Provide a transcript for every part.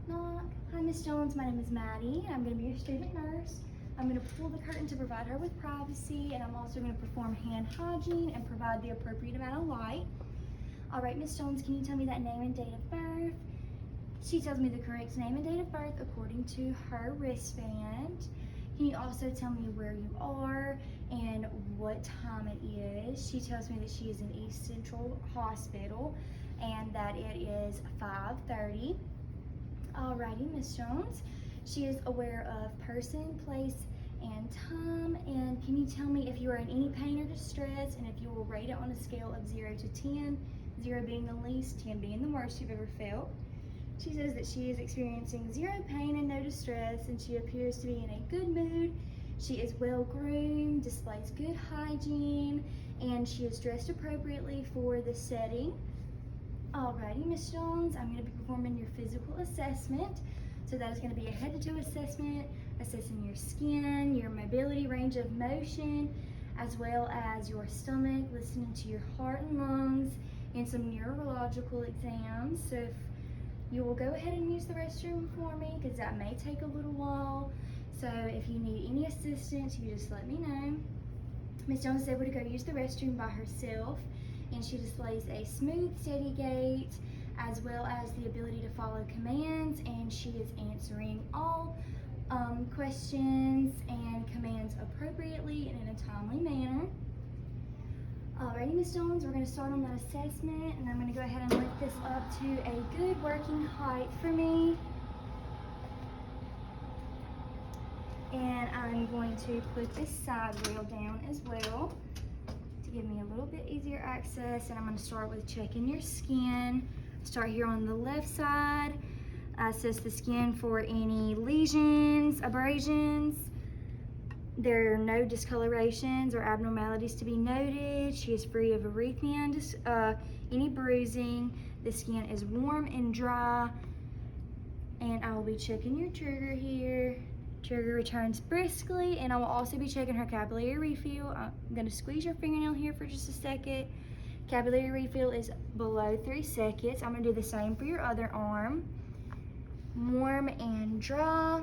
Knock. Hi, Miss Jones. My name is Maddie. I'm going to be your student nurse. I'm going to pull the curtain to provide her with privacy, and I'm also going to perform hand hygiene and provide the appropriate amount of light. All right, Miss Jones, can you tell me that name and date of birth? She tells me the correct name and date of birth according to her wristband. Can you also tell me where you are and what time it is? She tells me that she is in East Central Hospital and that it is 5:30. Alrighty, Miss Jones. She is aware of person, place, and time. And can you tell me if you are in any pain or distress and if you will rate it on a scale of 0 to 10, 0 being the least, 10 being the worst you've ever felt? She says that she is experiencing 0 pain and no distress, and she appears to be in a good mood. She is well groomed, displays good hygiene, and she is dressed appropriately for the setting. Alrighty, Miss Jones, I'm going to be performing your physical assessment. So that is going to be a head-to-toe assessment, assessing your skin, your mobility, range of motion, as well as your stomach, listening to your heart and lungs, and some neurological exams. So if you will go ahead and use the restroom for me, because that may take a little while. So if you need any assistance, you just let me know. Miss Jones is able to go use the restroom by herself, and she displays a smooth, steady gait, as well as the ability to follow commands, and she is answering all questions and commands appropriately and in a timely manner. Alrighty, Miss Jones, we're going to start on that assessment, and I'm going to go ahead and lift this up to a good working height for me. And I'm going to put this side rail down as well to give me a little bit easier access. And I'm going to start with checking your skin. Start here on the left side. Assess the skin for any lesions, abrasions. There are no discolorations or abnormalities to be noted. She is free of arrhythmia and any bruising. The skin is warm and dry. And I will be checking your trigger here. Trigger returns briskly, and I will also be checking her capillary refill. I'm going to squeeze your fingernail here for just a second. Capillary refill is below 3 seconds. I'm going to do the same for your other arm. Warm and dry.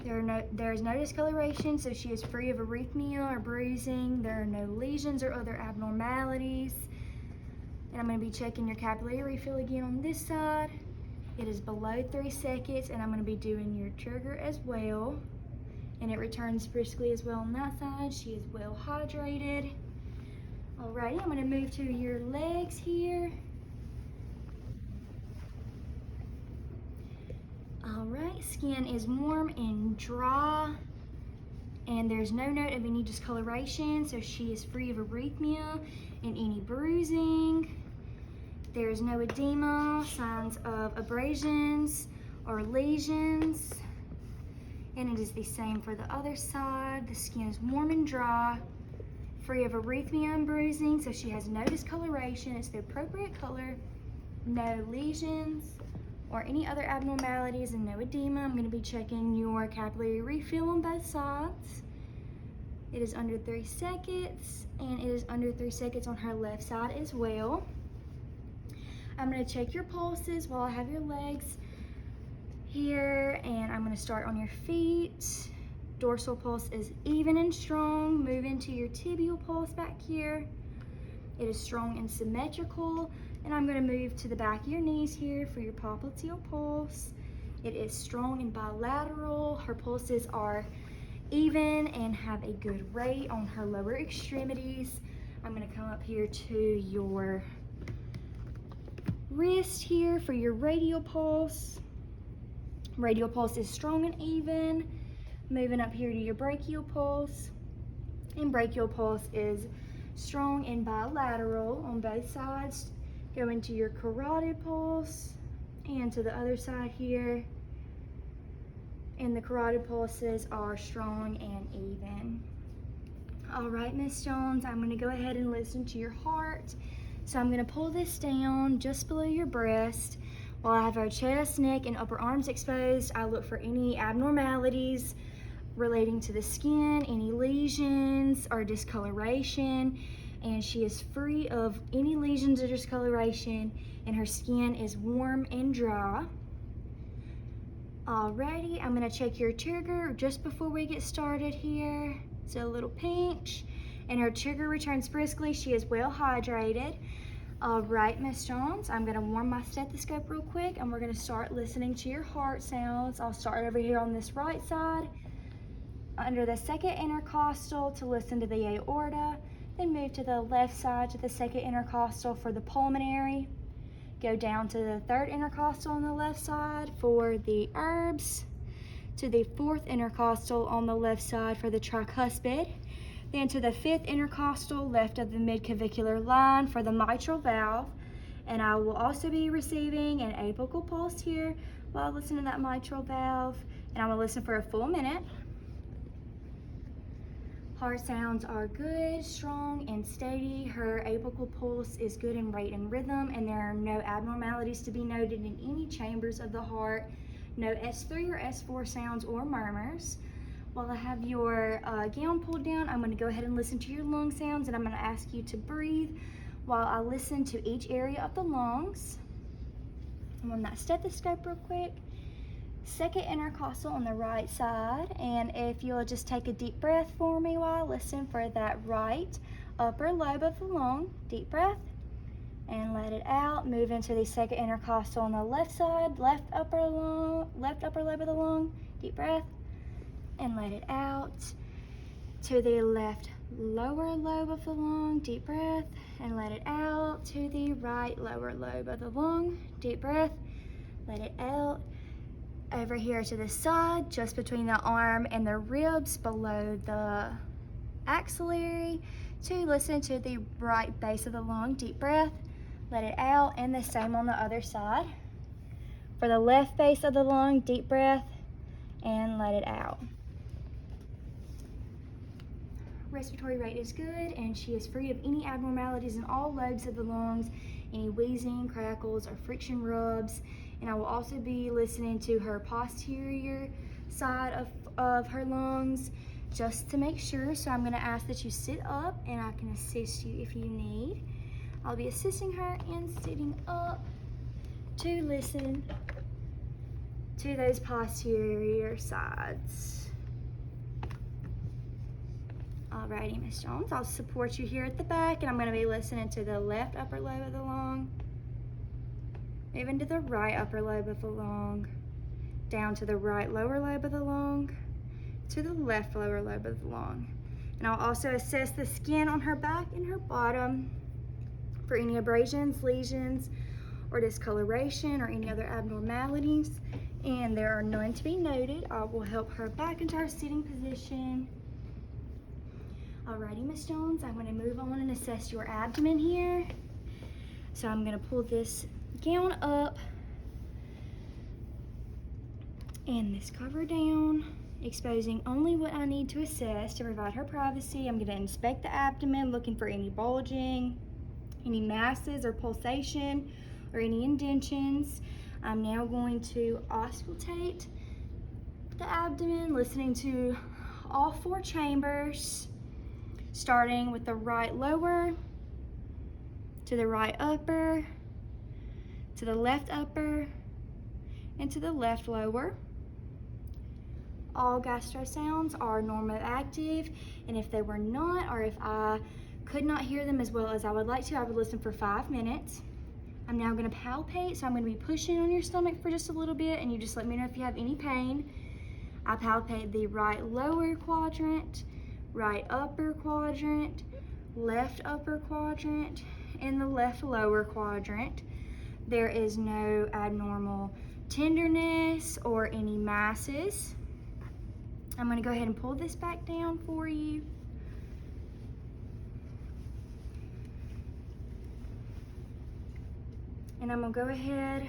There is no discoloration, so she is free of arrhythmia or bruising. There are no lesions or other abnormalities. And I'm going to be checking your capillary refill again on this side. It is below 3 seconds, and I'm going to be doing your trigger as well. And it returns briskly as well on that side. She is well hydrated. Alrighty, I'm going to move to your legs here. Alright, skin is warm and dry, and there's no note of any discoloration, so she is free of arrhythmia and any bruising. There's no edema, signs of abrasions or lesions, and it is the same for the other side. The skin is warm and dry, free of arrhythmia and bruising, so she has no discoloration. It's the appropriate color, no lesions or any other abnormalities, and no edema. I'm going to be checking your capillary refill on both sides. It is under 3 seconds, and it is under 3 seconds on her left side as well. I'm going to check your pulses while I have your legs here, and I'm going to start on your feet. Dorsal pulse is even and strong. Move into your tibial pulse back here. It is strong and symmetrical. And I'm going to move to the back of your knees here for your popliteal pulse. It is strong and bilateral. Her pulses are even and have a good rate on her lower extremities. I'm going to come up here to your wrist here for your radial pulse. Radial pulse is strong and even. Moving up here to your brachial pulse. And brachial pulse is strong and bilateral on both sides. Go into your carotid pulse and to the other side here. And the carotid pulses are strong and even. All right, Miss Jones, I'm going to go ahead and listen to your heart. So I'm going to pull this down just below your breast. While I have our chest, neck, and upper arms exposed, I look for any abnormalities relating to the skin, any lesions or discoloration. And she is free of any lesions or discoloration, and her skin is warm and dry. Alrighty, I'm gonna check your trigger just before we get started here. So a little pinch, and her trigger returns briskly. She is well hydrated. All right, Miss Jones, I'm gonna warm my stethoscope real quick, and we're gonna start listening to your heart sounds. I'll start over here on this right side, under the second intercostal to listen to the aorta, then move to the left side to the second intercostal for the pulmonary. Go down to the third intercostal on the left side for the herbs, to the fourth intercostal on the left side for the tricuspid, then to the fifth intercostal left of the midclavicular line for the mitral valve. And I will also be receiving an apical pulse here while I listen to that mitral valve, and I'm gonna listen for a full minute. Heart sounds are good, strong, and steady. Her apical pulse is good in rate and rhythm, and there are no abnormalities to be noted in any chambers of the heart. No S3 or S4 sounds or murmurs. While I have your gown pulled down, I'm going to go ahead and listen to your lung sounds, and I'm going to ask you to breathe while I listen to each area of the lungs. I'm on that stethoscope real quick. Second intercostal on the right side, and if you'll just take a deep breath for me while I listen for that right upper lobe of the lung. Deep breath and let it out. Move into the second intercostal on the left side, left upper lobe of the lung. Deep breath and let it out. To the left lower lobe of the lung. Deep breath and let it out. To the right lower lobe of the lung. Deep breath, let it out. Over here to the side, just between the arm and the ribs below the axillary, to listen to the right base of the lung. Deep breath, let it out, and the same on the other side. For the left base of the lung, deep breath and let it out. Respiratory rate is good, and she is free of any abnormalities in all lobes of the lungs, any wheezing, crackles, or friction rubs. And I will also be listening to her posterior side of her lungs just to make sure. So I'm going to ask that you sit up, and I can assist you if you need. I'll be assisting her in sitting up to listen to those posterior sides. Alrighty, Miss Jones, I'll support you here at the back, and I'm going to be listening to the left upper lobe of the lung, moving to the right upper lobe of the lung, down to the right lower lobe of the lung, to the left lower lobe of the lung. And I'll also assess the skin on her back and her bottom for any abrasions, lesions, or discoloration, or any other abnormalities. And there are none to be noted. I will help her back into her sitting position. Alrighty, Miss Jones, I'm going to move on and assess your abdomen here. So I'm going to pull this gown up and this cover down, exposing only what I need to assess to provide her privacy. I'm going to inspect the abdomen, looking for any bulging, any masses or pulsation, or any indentions. I'm now going to auscultate the abdomen, listening to all four chambers, starting with the right lower, to the right upper, to the left upper, and to the left lower. All gastro sounds are normoactive, and if they were not, or if I could not hear them as well as I would like to, I would listen for 5 minutes. I'm now going to palpate, so I'm going to be pushing on your stomach for just a little bit, and you just let me know if you have any pain. I palpate the right lower quadrant, right upper quadrant, left upper quadrant, and the left lower quadrant. There is no abnormal tenderness or any masses. I'm going to go ahead and pull this back down for you. And I'm going to go ahead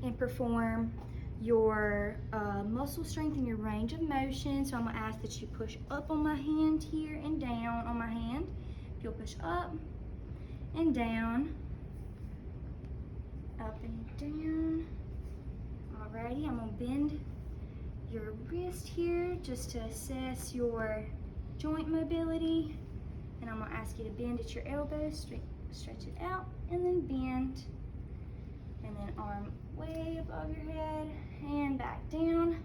and perform your muscle strength and your range of motion. So I'm going to ask that you push up on my hand here and down on my hand. If you'll push up and down, up and down. Alrighty, I'm going to bend your wrist here just to assess your joint mobility. And I'm going to ask you to bend at your elbows, stretch it out, and then bend. and then arm way above your head and back down.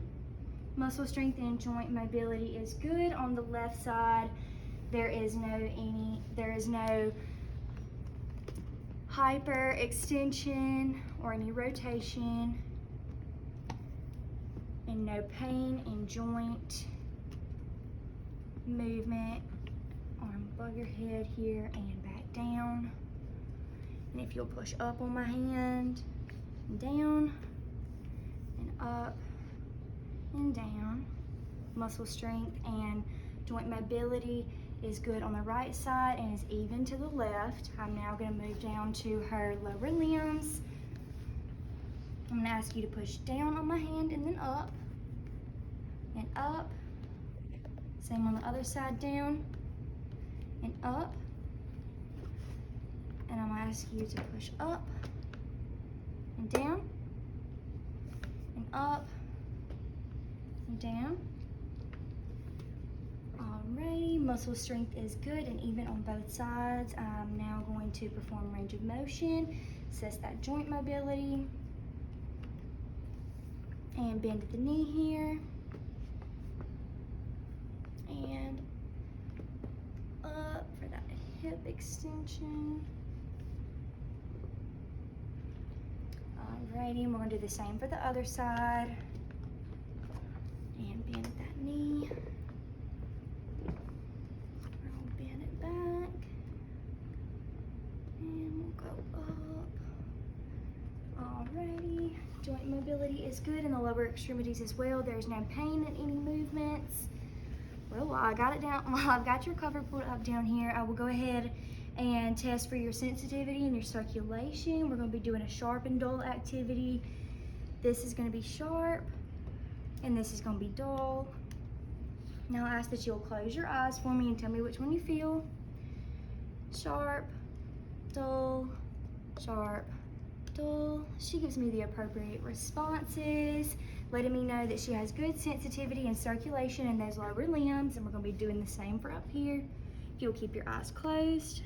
Muscle strength and joint mobility is good on the left side. There is no hyper extension or any rotation, and no pain in joint movement. Arm above your head here and back down. And if you'll push up on my hand, and down, and up, and down. Muscle strength and joint mobility is good on the right side and is even to the left. I'm now going to move down to her lower limbs. I'm going to ask you to push down on my hand and then up, and up. Same on the other side, down and up. And I'm going to ask you to push up and down and up and down. Alrighty, muscle strength is good and even on both sides. I'm now going to perform range of motion, assess that joint mobility, and bend at the knee here, and up for that hip extension. Alrighty, and we're going to do the same for the other side, and bend at that knee. I'll bend it back, and we'll go up. Alrighty, joint mobility is good in the lower extremities as well. There's no pain in any movements. Well, while I got it down, while I've got your cover pulled up down here, I will go ahead and test for your sensitivity and your circulation. We're going to be doing a sharp and dull activity. This is going to be sharp, and this is going to be dull. Now I ask that you'll close your eyes for me and tell me which one you feel. Sharp, dull, sharp, dull. She gives me the appropriate responses, letting me know that she has good sensitivity and circulation in those lower limbs, and we're going to be doing the same for up here. If you'll keep your eyes closed.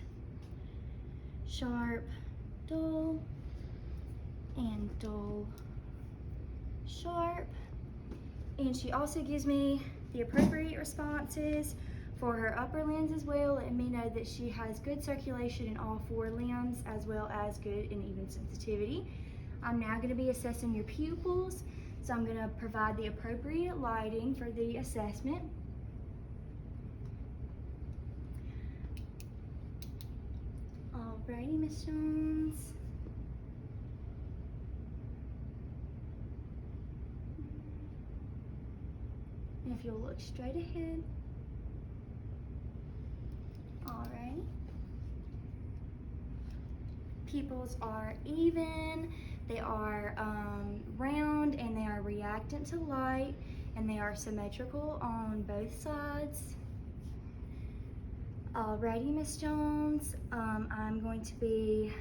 Sharp, dull, and dull, sharp. And she also gives me the appropriate responses for her upper limbs as well, letting me know that she has good circulation in all four limbs as well as good and even sensitivity. I'm now going to be assessing your pupils, so I'm going to provide the appropriate lighting for the assessment. Alrighty, Miss Jones. And if you'll look straight ahead. Alrighty. Pupils are even, they are round, and they are reactant to light, and they are symmetrical on both sides. Alrighty, Miss Jones, I'm going to be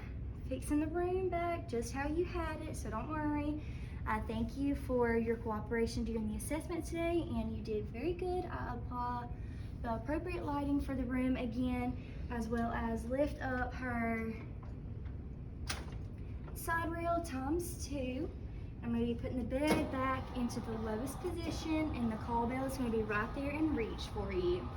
fixing the room back just how you had it, so don't worry. I thank you for your cooperation during the assessment today, and you did very good. I apply the appropriate lighting for the room again, as well as lift up her side rail ×2. I'm going to be putting the bed back into the lowest position, and the call bell is going to be right there in reach for you.